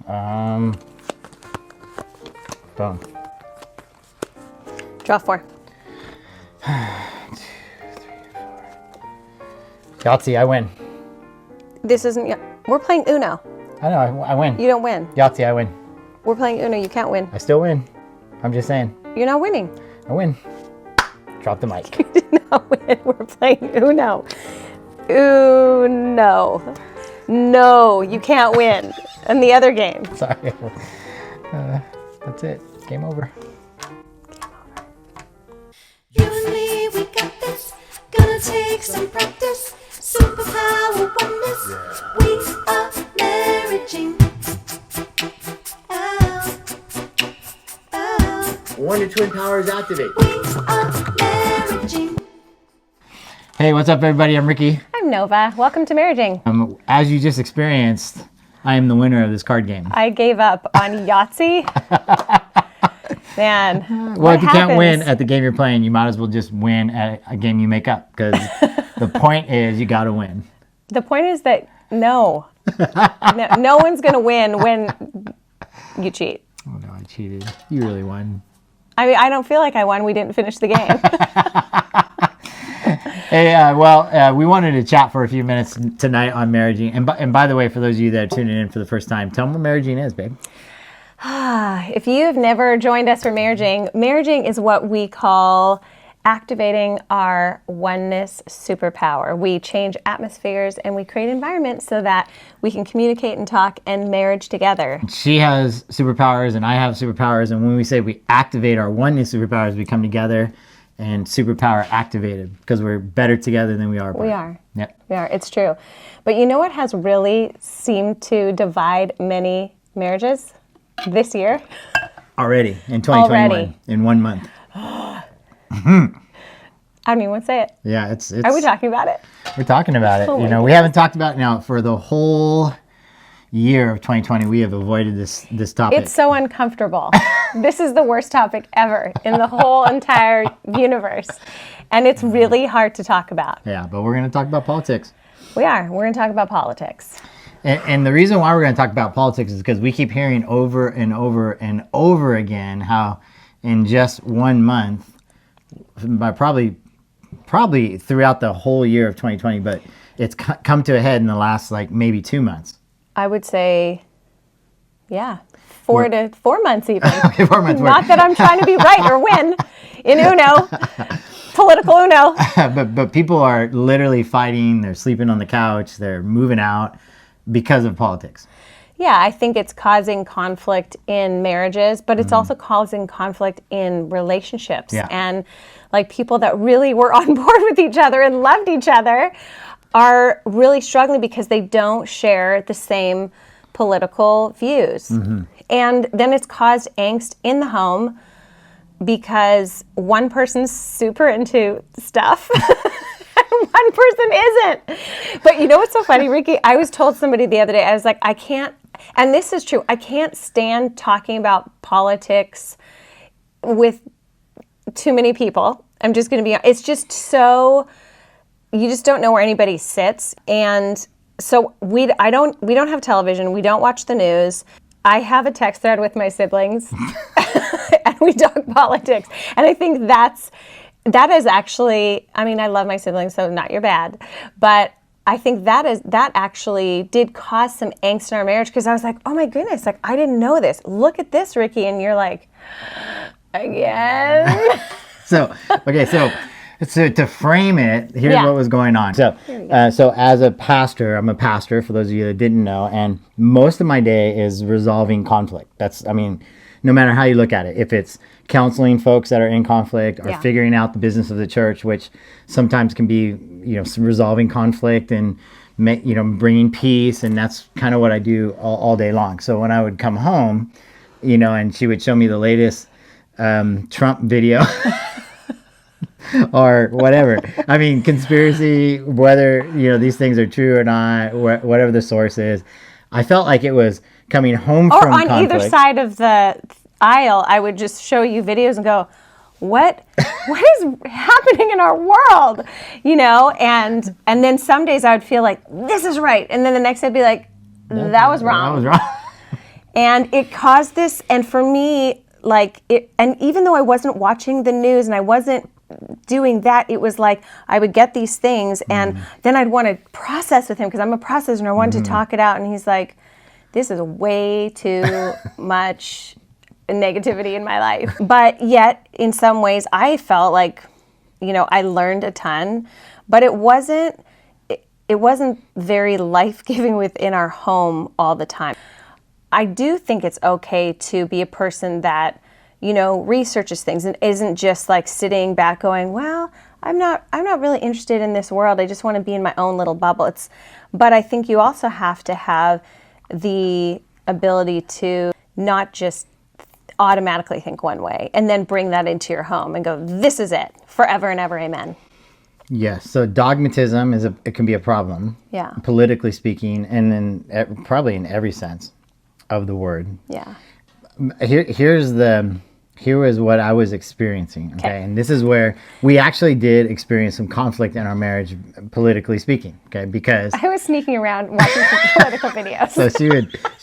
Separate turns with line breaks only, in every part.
Phone.
Draw 4.
2, 3, 4. Yahtzee, I win.
This isn't. We're playing Uno.
I know, I win.
You don't win.
Yahtzee, I win.
We're playing Uno. You can't win.
I still win. I'm just saying.
You're not winning.
I win. Drop the mic.
You did not win. We're playing Uno. Uno. No, you can't win. And the other game.
Sorry. That's it. Game over.
You and me, we got this. Gonna take some practice. Superpower oneness. We are marriaging. Oh, oh.
Wonder Twin Powers activate.
We are marriaging.
Hey, what's up, everybody? I'm Ricky.
I'm Nova. Welcome to Marriaging.
As you just experienced, I am the winner of this card game.
I gave up on Yahtzee. Man.
Well, if you can't win at the game you're playing, you might as well just win at a game you make up, because the point is you got to win.
The point is that no one's going to win when you cheat.
Oh, no, I cheated. You really won.
I mean, I don't feel like I won. We didn't finish the game.
Hey, we wanted to chat for a few minutes tonight on Marriaging. And by the way, for those of you that are tuning in for the first time, tell them what Marriaging is, babe.
If you've never joined us for Marriaging is what we call activating our oneness superpower. We change atmospheres and we create environments so that we can communicate and talk and marriage together.
She has superpowers and I have superpowers. And when we say we activate our oneness superpowers, we come together and superpower activated, because we're better together than we are apart.
We are.
Yep.
We are. It's true. But you know what has really seemed to divide many marriages this year?
Already in 2021.
Already.
In 1 month.
I don't even want to say it.
Yeah, it's.
Are we talking about it?
We're talking about it.
Oh my
We haven't talked about it now for the whole year of 2020. We have avoided this topic.
It's so uncomfortable. This is the worst topic ever in the whole entire universe. And it's really hard to talk about.
Yeah, but we're going to talk about politics.
We are. We're going to talk about politics.
And the reason why we're going to talk about politics is because we keep hearing over and over and over again how in just 1 month, by probably throughout the whole year of 2020, but it's come to a head in the last maybe 2 months.
I would say, yeah, 4 months even.
Okay, 4 months.
Not that I'm trying to be right or win in Uno, political Uno.
but people are literally fighting. They're sleeping on the couch. They're moving out because of politics.
Yeah, I think it's causing conflict in marriages, but it's also causing conflict in relationships.
Yeah.
And people that really were on board with each other and loved each other are really struggling because they don't share the same political views. And then it's caused angst in the home because one person's super into stuff and one person isn't. But you know what's so funny, Ricky? I was told somebody the other day, I was like, I can't, and this is true, I can't stand talking about politics with too many people. I'm just going to be, it's just so, you just don't know where anybody sits. And so we don't have television. We don't watch the news. I have a text thread with my siblings and we talk politics. And I think that is actually, I mean, I love my siblings, so not your bad, but I think that actually did cause some angst in our marriage, because I was like, oh my goodness, I didn't know this. Look at this, Ricky. And you're like, again?
So to frame it, here's
Yeah.
what was going on. So as a pastor, I'm a pastor, for those of you that didn't know, and most of my day is resolving conflict. No matter how you look at it, if it's counseling folks that are in conflict, or figuring out the business of the church, which sometimes can be, resolving conflict and bringing peace, and that's kind of what I do all day long. So when I would come home, and she would show me the latest Trump video or whatever. I mean, conspiracy, whether, these things are true or not, whatever the source is. I felt like it was coming home from conflict. Or on
either side of the aisle, I would just show you videos and go, what is happening in our world? And then some days I would feel like, this is right. And then the next day I'd be like, that was wrong.
That was wrong.
And it caused this, and for me, like, and even though I wasn't watching the news and I wasn't doing that, it was like I would get these things and then I'd want to process with him because I'm a processor and I wanted to talk it out. And he's like, this is way too much negativity in my life. But yet, in some ways, I felt like, I learned a ton, but it wasn't very life-giving within our home all the time. I do think it's okay to be a person that, researches things and isn't just like sitting back going, well, I'm not really interested in this world. I just want to be in my own little bubble. But I think you also have to have the ability to not just automatically think one way and then bring that into your home and go, this is it forever and ever. Amen.
Yes. So dogmatism it can be a problem.
Yeah.
Politically speaking, and then probably in every sense of the word.
Yeah.
Here was what I was experiencing. Okay. And this is where we actually did experience some conflict in our marriage, politically speaking. Okay. Because
I was sneaking around watching some political videos.
so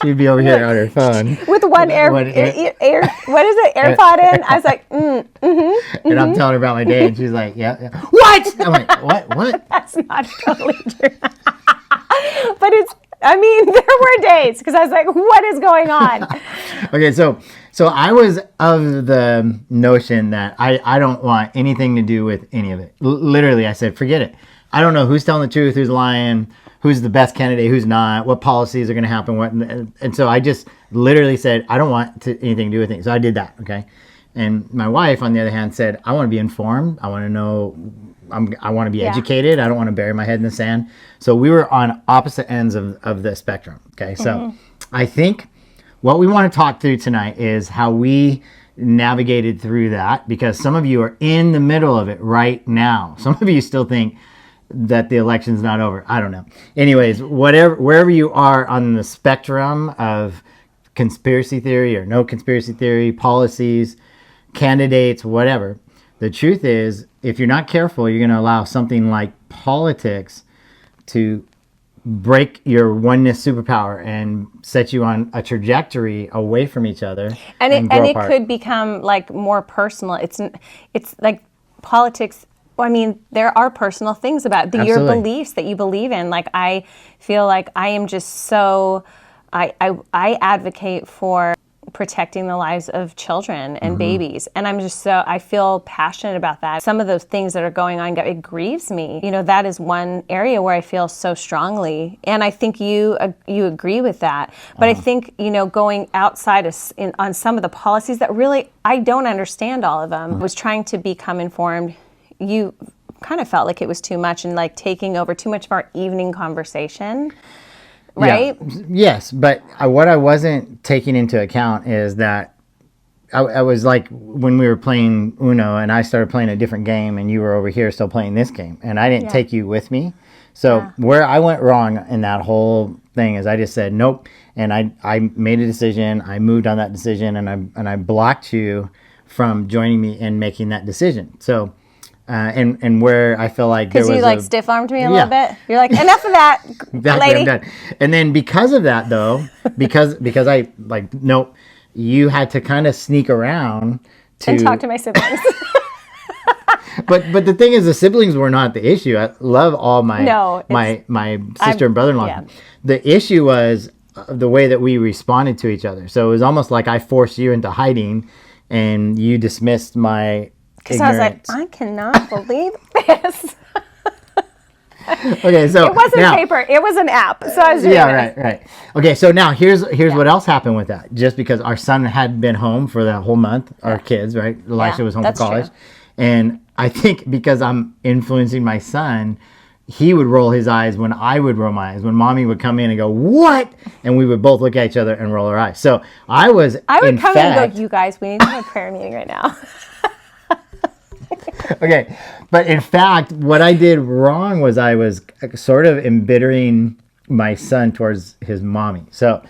she'd be over here on her phone
with one what is it? AirPod in. I was like,
and I'm telling her about my day, and she's like, yeah. What? I'm like, what?
That's not totally true. But there were days because I was like, what is going on?
Okay, so I was of the notion that I don't want anything to do with any of it. Literally, I said, forget it. I don't know who's telling the truth, who's lying, who's the best candidate, who's not, what policies are going to happen. And so I just literally said, I don't want anything to do with it. So I did that, okay? And my wife, on the other hand, said, I want to be informed. I want to know. I want to be educated. I don't want to bury my head in the sand. So we were on opposite ends of the spectrum. Okay. So I think what we want to talk through tonight is how we navigated through that, because some of you are in the middle of it right now. Some of you still think that the election's not over. I don't know. Anyways, wherever you are on the spectrum of conspiracy theory or no conspiracy theory, policies, candidates, whatever, the truth is, if you're not careful, you're going to allow something like politics to break your oneness superpower and set you on a trajectory away from each other.
And it could become like more personal. It's like politics. There are personal things about your beliefs that you believe in. Like, I feel like I am just so, I advocate for protecting the lives of children and babies. And I feel passionate about that. Some of those things that are going on, it grieves me. That is one area where I feel so strongly. And I think you agree with that. But I think, going outside on some of the policies that really, I don't understand all of them, was trying to become informed. You kind of felt like it was too much and like taking over too much of our evening conversation. Right?
Yeah. Yes, but what I wasn't taking into account is that I was like, when we were playing Uno and I started playing a different game and you were over here still playing this game, and I didn't take you with me. So where I went wrong in that whole thing is I just said nope, and I made a decision. I moved on that decision, and I blocked you from joining me in making that decision. So. And where I feel like there was
because you stiff-armed me a little bit. You're like, enough of that, lady.
I'm done. And then because of that, though, because I nope, you had to kind of sneak around
and talk to my siblings.
But the thing is, the siblings were not the issue. I love all my sister and brother-in-law. Yeah. The issue was the way that we responded to each other. So it was almost like I forced you into hiding, and you dismissed my. Because I was like,
I cannot believe this.
Okay, so
it wasn't paper; it was an app. So I was doing
right. Okay, so now here's what else happened with that. Just because our son had been home for the whole month, our kids, right? Elisha was home for college, and I think because I'm influencing my son, he would roll his eyes when I would roll my eyes. When mommy would come in and go, "What?" and we would both look at each other and roll our eyes. So I would come in and go,
"You guys, we need to have a prayer meeting right now."
Okay, but in fact, what I did wrong was I was sort of embittering my son towards his mommy. So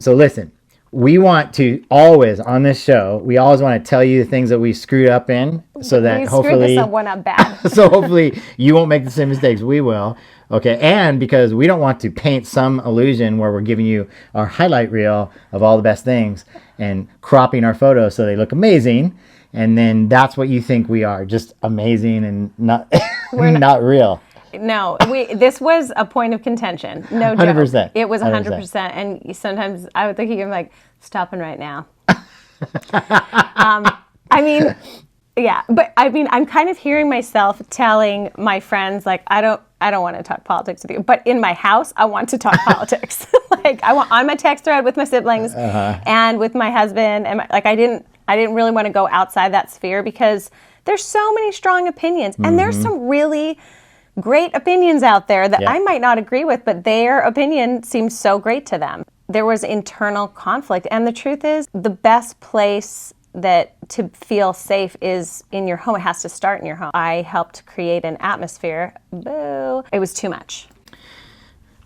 listen, we want to always, on this show, we always want to tell you the things that we screwed up in, so that hopefully
screwed this one up bad.
So hopefully you won't make the same mistakes we will. Okay, and because we don't want to paint some illusion where we're giving you our highlight reel of all the best things and cropping our photos so they look amazing, and then that's what you think we are, just amazing and not not real.
No, this was a point of contention. No joke.
100%.
It was
100%.
100%. And sometimes I would think I'm like, stopping right now. I mean, yeah, but I mean, I'm kind of hearing myself telling my friends, like, I don't want to talk politics with you, but in my house, I want to talk politics. Like, I want on my text thread with my siblings and with my husband, and I didn't really want to go outside that sphere because there's so many strong opinions, and there's some really great opinions out there that I might not agree with, but their opinion seems so great to them. There was internal conflict, and the truth is, the best place that to feel safe is in your home. It has to start in your home. I helped create an atmosphere. Boo. It was too much.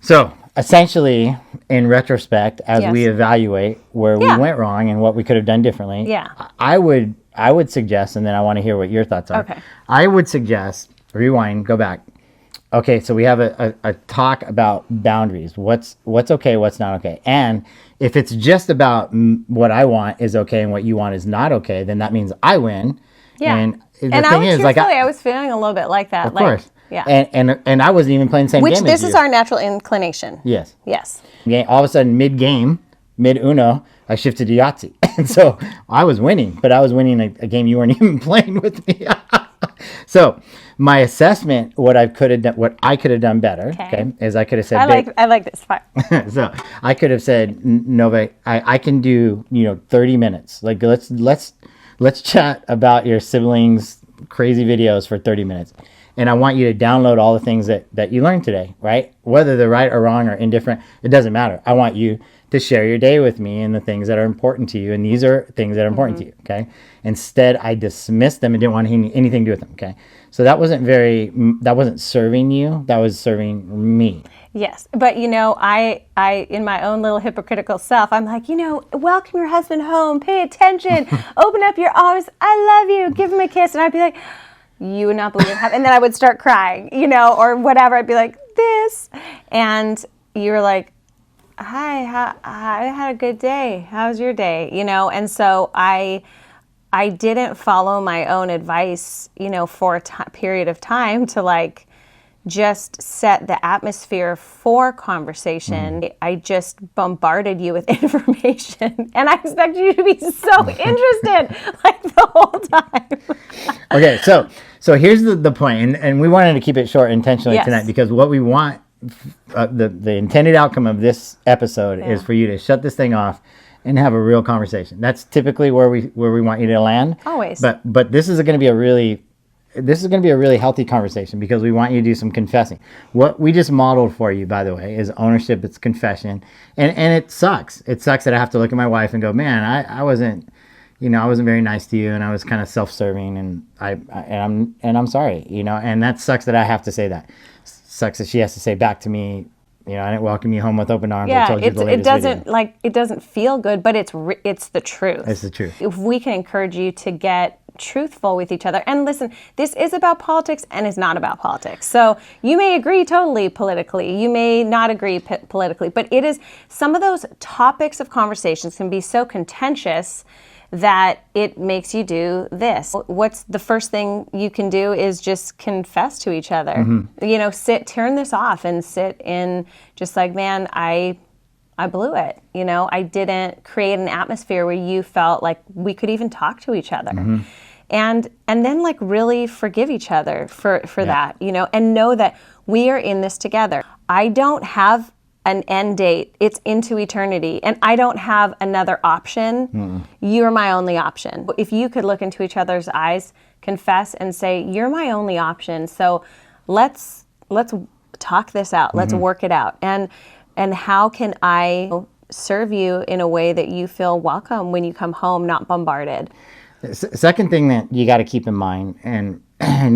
So essentially, in retrospect, as we evaluate where we went wrong and what we could have done differently, I would suggest, and then I want to hear what your thoughts are.
Okay.
I would suggest, rewind, go back. Okay, so we have a talk about boundaries. What's okay, what's not okay. And if it's just about what I want is okay and what you want is not okay, then that means I win.
Yeah.
And the
and
thing is, like,
I was feeling a little bit like that.
of course.
Yeah.
And I wasn't even playing the same
Which
game
this
as
is
you.
our natural inclination.
Yes.
Yes.
All of a sudden, mid-game, mid-Uno, I shifted to Yahtzee. And so I was winning, but I was winning a game you weren't even playing with me. So my assessment, what I could have done better, okay, is I could have said,
I like this part.
so I could have said, Nova, I can do 30 minutes. Like let's chat about your siblings' crazy videos for 30 minutes, and I want you to download all the things that you learned today, right? Whether they're right or wrong or indifferent, it doesn't matter. I want you to share your day with me and the things that are important to you, and these are things that are important to you. Okay. Instead, I dismissed them and didn't want anything to do with them. Okay. So that wasn't serving you. That was serving me.
Yes, but I in my own little hypocritical self, I'm like, welcome your husband home, pay attention, open up your arms, I love you, give him a kiss, and I'd be like, you would not believe it, and then I would start crying, or whatever. I'd be like this, and you were like, hi, I had a good day. How was your day? And so I didn't follow my own advice, for a period of time to just set the atmosphere for conversation. I just bombarded you with information, and I expect you to be so interested the whole time.
Okay, so here's the point, and we wanted to keep it short intentionally tonight because what we want, the intended outcome of this episode is for you to shut this thing off and have a real conversation. That's typically where we want you to land.
Always.
But this is going to be a really healthy conversation because we want you to do some confessing. What we just modeled for you, by the way, is ownership. It's confession, and it sucks. It sucks that I have to look at my wife and go, man, I wasn't very nice to you, and I was kind of self-serving, and I'm sorry, and that sucks that I have to say that. Sucks that she has to say back to me, I didn't welcome you home with open arms. I told you the latest video.
It doesn't feel good, but it's the truth.
It's the truth.
If we can encourage you to get truthful with each other, and listen, this is about politics and it's not about politics. So you may agree totally politically, you may not agree politically, but it is, some of those topics of conversations can be so contentious that it makes you do this. What's the first thing you can do is just confess to each other. Turn this off and sit in just like, man, I blew it. I didn't create an atmosphere where you felt like we could even talk to each other. And then really forgive each other for that, and know that we are in this together. I don't have an end date. It's into eternity. And I don't have another option. You're my only option. If you could look into each other's eyes, confess and say, you're my only option. So let's talk this out. Let's work it out. And how can I serve you in a way that you feel welcome when you come home, not bombarded?
Second thing that you got to keep in mind, and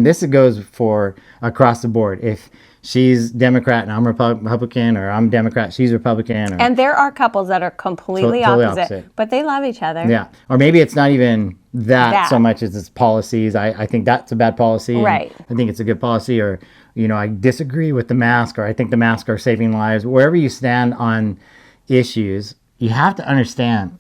this goes for across the board. If she's Democrat and I'm Republican, or I'm Democrat, she's Republican.
And there are couples that are completely
totally
opposite, but they love each other.
Yeah. Or maybe it's not even that so much as it's policies. I think that's a bad policy.
Right.
I think it's a good policy. Or, I disagree with the mask, or I think the mask are saving lives. Wherever you stand on issues, you have to understand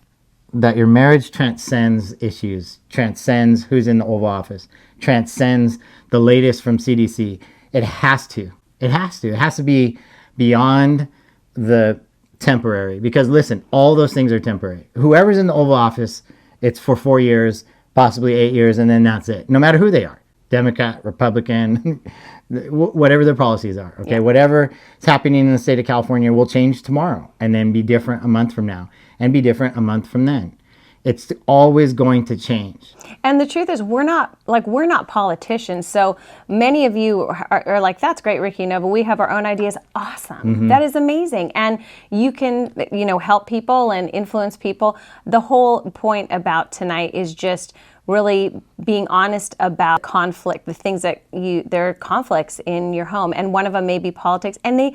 that your marriage transcends issues, transcends who's in the Oval Office, transcends the latest from CDC. It has to. It has to. It has to be beyond the temporary. Because listen, all those things are temporary. Whoever's in the Oval Office, it's for 4 years, possibly 8 years, and then that's it. No matter who they are, Democrat, Republican, whatever their policies are. Okay,
Yeah.
whatever is happening in the state of California will change tomorrow, and then be different a month from now, and be different a month from then. It's always going to change.
And the truth is, we're not politicians. So many of you are like, that's great, Ricky. No, but we have our own ideas. Awesome. That is amazing. And you can, help people and influence people. The whole point about tonight is just really being honest about conflict, the things that there are conflicts in your home. And one of them may be politics. And it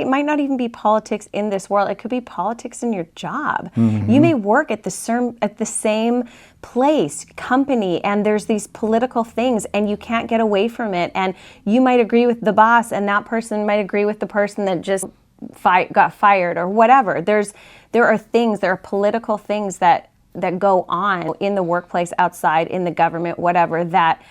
might not even be politics in this world. It could be politics in your job. You may work at the same place, company, and there's these political things and you can't get away from it. And you might agree with the boss and that person might agree with the person that just got fired or whatever. There are political things that go on in the workplace, outside, in the government, whatever, that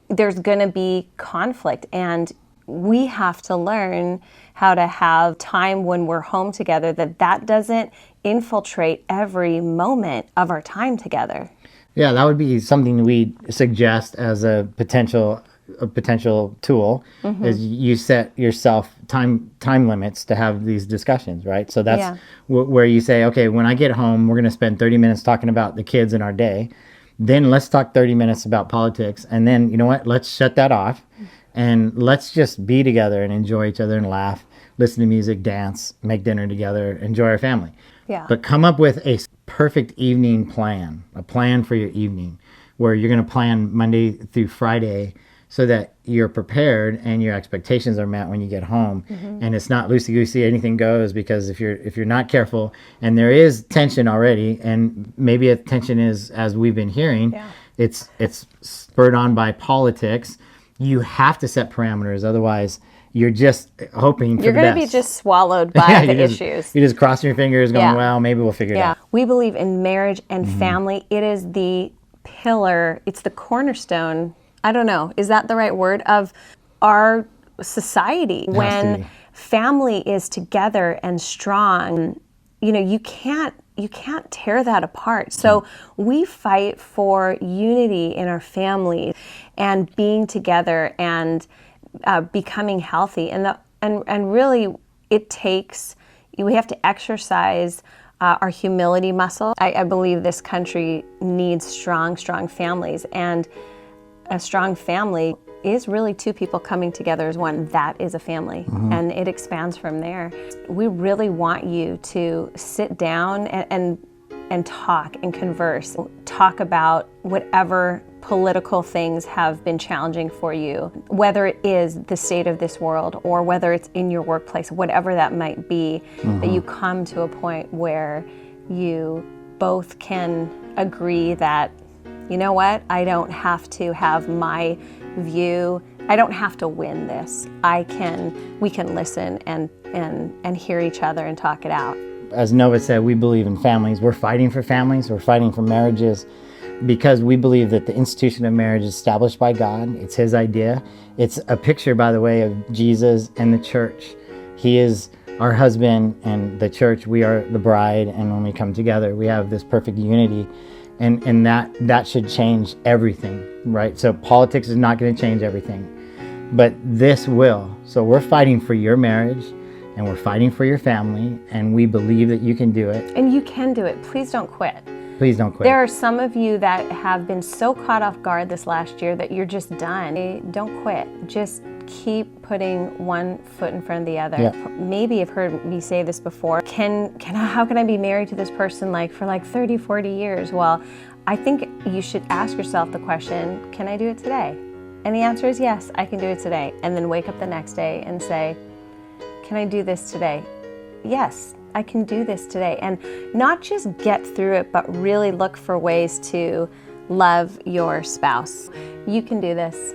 there's going to be conflict. And we have to learn how to have time when we're home together that doesn't infiltrate every moment of our time together.
Yeah, that would be something we suggest as a potential tool, is you set yourself time limits to have these discussions, right? So that's where you say, okay, when I get home, we're going to spend 30 minutes talking about the kids in our day. Then let's talk 30 minutes about politics. And then, you know what, let's shut that off and let's just be together and enjoy each other and laugh, listen to music, dance, make dinner together, enjoy our family.
Yeah.
But come up with a perfect evening plan, a plan for your evening, where you're going to plan Monday through Friday so that you're prepared and your expectations are met when you get home. And it's not loosey-goosey, anything goes, because if you're not careful, and there is tension already, and maybe a tension is, as we've been hearing, it's spurred on by politics, you have to set parameters. Otherwise, you're just hoping for the best.
You're going to be just swallowed by the issues.
You're just crossing your fingers going, well, maybe we'll figure it out.
We believe in marriage and family. It is the pillar, it's the cornerstone, I don't know, is that the right word, of our society. When family is together and strong, you can't tear that apart. So we fight for unity in our family and being together and becoming healthy. And really, it takes, we have to exercise our humility muscle. I believe this country needs strong families, and a strong family is really two people coming together as one. That is a family, and it expands from there. We really want you to sit down and talk and converse. Talk about whatever political things have been challenging for you, whether it is the state of this world or whether it's in your workplace, whatever that might be, that you come to a point where you both can agree that, you know what, I don't have to have my view. I don't have to win this. We can listen and hear each other and talk it out.
As Nova said, we believe in families. We're fighting for families. We're fighting for marriages because we believe that the institution of marriage is established by God. It's His idea. It's a picture, by the way, of Jesus and the church. He is our husband, and the church, we are the bride. And when we come together, we have this perfect unity. And that should change everything, right? So politics is not going to change everything, but this will. So we're fighting for your marriage, and we're fighting for your family, and we believe that you can do it.
And you can do it. Please don't quit.
Please don't quit.
There are some of you that have been so caught off guard this last year that you're just done. Don't quit. Just keep putting one foot in front of the other.
Yeah.
Maybe you've heard me say this before. How can I be married to this person for 30, 40 years? Well, I think you should ask yourself the question, can I do it today? And the answer is yes, I can do it today. And then wake up the next day and say, can I do this today? Yes, I can do this today. And not just get through it, but really look for ways to love your spouse. You can do this.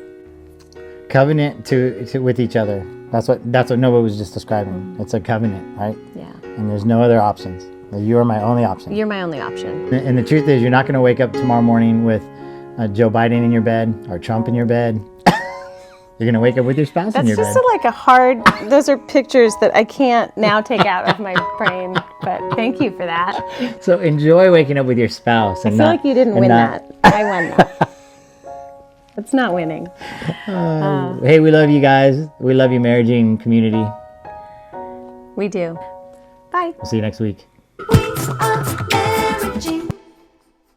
covenant to with each other. That's what Noah was just describing. It's a covenant, right?
Yeah.
And there's no other options. You are my only option.
You're my only option.
And the truth is, you're not going to wake up tomorrow morning with Joe Biden in your bed or Trump in your bed. You're going to wake up with your spouse in
That's
your
just
bed.
like a hard, those are pictures that I can't now take out of my brain, but thank you for that.
So enjoy waking up with your spouse.
I
And
feel like you didn't win that. I won that. It's not winning.
Hey, we love you guys. We love you, Mary Jean community.
We do. Bye.
We'll see you next week.
We are